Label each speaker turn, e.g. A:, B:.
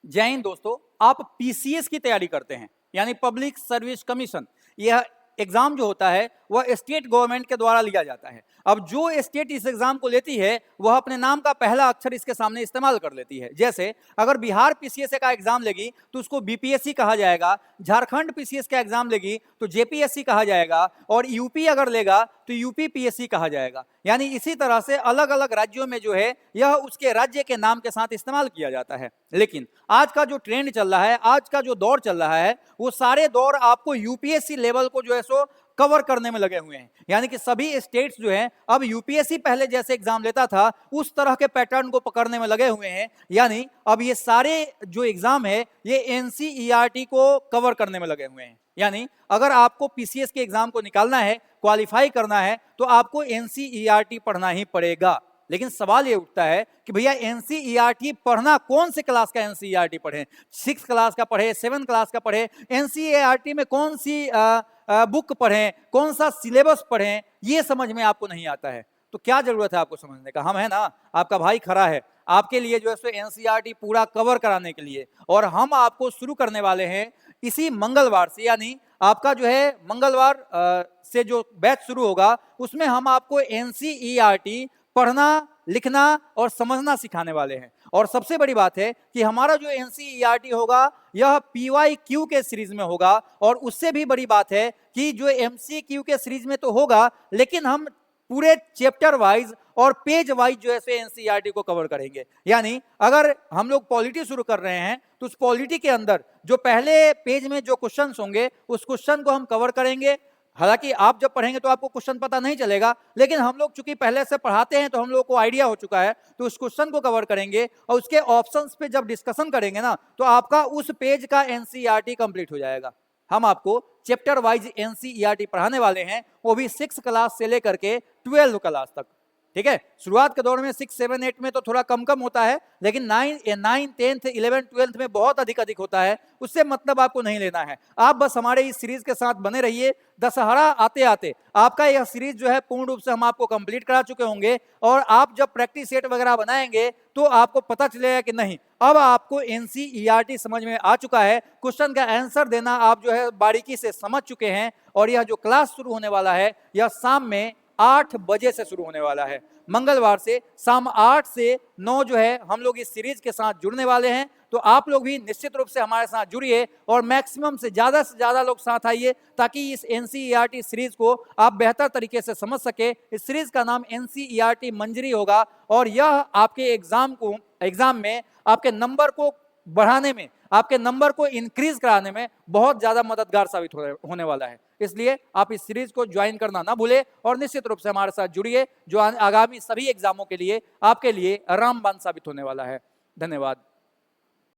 A: जय हिंद दोस्तों, आप पीसीएस की तैयारी करते हैं यानी पब्लिक सर्विस कमीशन। यह एग्जाम जो होता है वह स्टेट गवर्नमेंट के द्वारा लिया जाता है। अब जो स्टेट इस एग्जाम को लेती है वह अपने नाम का पहला अक्षर इसके सामने इस्तेमाल कर लेती है। जैसे अगर बिहार पीसीएस का एग्जाम लेगी तो उसको बीपीएससी कहा जाएगा, झारखंड पीसीएस का एग्जाम लेगी तो जेपीएससी कहा जाएगा, और यूपी अगर लेगा तो यूपी पीएससी कहा जाएगा। यानी इसी तरह से अलग अलग राज्यों में जो है यह उसके राज्य के नाम के साथ इस्तेमाल किया जाता है। लेकिन आज का जो ट्रेंड चल रहा है, आज का जो दौर चल रहा है, वो सारे दौर आपको यूपीएससी लेवल को जो है सो कवर करने में लगे हुए हैं। यानी कि सभी स्टेट्स जो हैं अब यूपीएससी पहले जैसे एग्जाम लेता था उस तरह के पैटर्न को पकड़ने में लगे हुए हैं। यानी अब ये सारे जो एग्जाम है ये एनसीईआरटी को कवर करने में लगे हुए हैं। यानी अगर आपको पीसीएस के एग्जाम को निकालना है, क्वालिफाई करना है, तो आपको एनसीईआरटी पढ़ना ही पड़ेगा। लेकिन सवाल ये उठता है कि भैया एनसीईआरटी पढ़ना कौन से क्लास का एनसीईआरटी पढ़े, 6 क्लास का पढ़े, 7 क्लास का पढ़े, एनसीईआरटी में कौन सी बुक पढ़ें, कौन सा सिलेबस पढ़ें, ये समझ में आपको नहीं आता है। तो क्या जरूरत है आपको समझने का? हम है ना, आपका भाई खड़ा है आपके लिए जो है सो एनसीईआरटी पूरा कवर कराने के लिए। और हम आपको शुरू करने वाले हैं इसी मंगलवार से, यानी आपका जो है मंगलवार से जो बैच शुरू होगा उसमें हम आपको एनसीईआरटी पढ़ना, लिखना और समझना सिखाने वाले हैं। और सबसे बड़ी बात है कि हमारा जो एनसीईआरटी होगा यह पीवाईक्यू के सीरीज में होगा, और उससे भी बड़ी बात है कि जो एमसीक्यू के सीरीज में तो होगा, लेकिन हम पूरे चैप्टर वाइज और पेज वाइज जो है सो एनसीईआरटी को कवर करेंगे। यानी अगर हम लोग पॉलिटी शुरू कर रहे हैं तो उस पॉलिटी के अंदर जो पहले पेज में जो क्वेश्चन होंगे उस क्वेश्चन को हम कवर करेंगे। हालांकि आप जब पढ़ेंगे तो आपको क्वेश्चन पता नहीं चलेगा, लेकिन हम लोग चूंकि पहले से पढ़ाते हैं तो हम लोग को आइडिया हो चुका है, तो उस क्वेश्चन को कवर करेंगे और उसके ऑप्शंस पे जब डिस्कशन करेंगे ना तो आपका उस पेज का एनसीईआरटी कंप्लीट हो जाएगा। हम आपको चैप्टर वाइज एनसीईआरटी पढ़ाने वाले हैं, वो भी 6 क्लास से लेकर के 12 क्लास तक। ठीक है, शुरुआत के दौर में 6, 7, 8 में तो थोड़ा कम कम होता है, लेकिन 9, 10th, 11th, 12th में बहुत अधिक होता है। उससे मतलब आपको नहीं लेना है। आप बस हमारे इस सीरीज के साथ बने रहिए। दशहरा आते आते आपका यह सीरीज जो है पूर्ण रूप से हम आपको कंप्लीट करा चुके होंगे, और आप जब प्रैक्टिस सेट वगैरह बनाएंगे तो आपको पता चलेगा कि नहीं अब आपको एनसीईआरटी समझ में आ चुका है, क्वेश्चन का आंसर देना आप जो है बारीकी से समझ चुके हैं। और यह जो क्लास शुरू होने वाला है यह शाम में 8 बजे से शुरू होने वाला है। मंगलवार से शाम 8 से 9 जो है हम लोग इस सीरीज के साथ जुड़ने वाले हैं। तो आप लोग भी निश्चित रूप से हमारे साथ जुड़िए और मैक्सिमम से ज्यादा लोग साथ आइए, ताकि इस एनसीईआरटी सीरीज को आप बेहतर तरीके से समझ सके। इस सीरीज का नाम एनसीईआरटी मंजरी होगा, और यह आपके एग्जाम में आपके नंबर को बढ़ाने में, आपके नंबर को इंक्रीज कराने में बहुत ज्यादा मददगार साबित होने वाला है। इसलिए आप इस सीरीज को ज्वाइन करना ना भूले और निश्चित रूप से हमारे साथ जुड़िए, जो आगामी सभी एग्जामों के लिए आपके लिए रामबाण साबित होने वाला है। धन्यवाद।